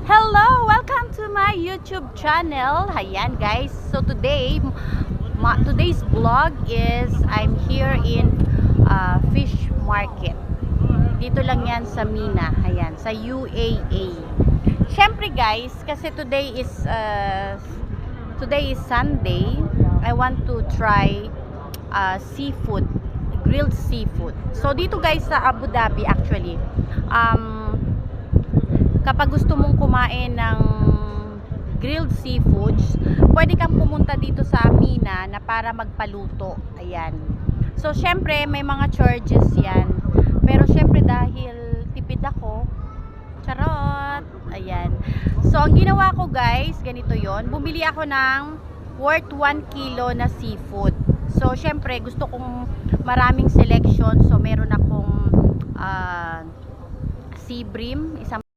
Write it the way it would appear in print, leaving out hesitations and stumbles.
Hello! Welcome to my YouTube channel. Ayan guys. So today's vlog is I'm here in fish market. Dito lang yan sa Mina. Ayan, sa UAE. Syempre guys, kasi today is Sunday. I want to try seafood, grilled seafood. So dito guys sa Abu Dhabi actually, kapag gusto mong kumain ng grilled seafoods, pwede kang pumunta dito sa Mina na para magpaluto. Ayan. So, syempre, may mga charges yan. Pero, syempre, dahil tipid ako, charot! Ayan. So, ang ginawa ko, guys, ganito yon. Bumili ako ng worth 1 kilo na seafood. So, syempre, gusto kong maraming selection. So, meron akong sea bream, isang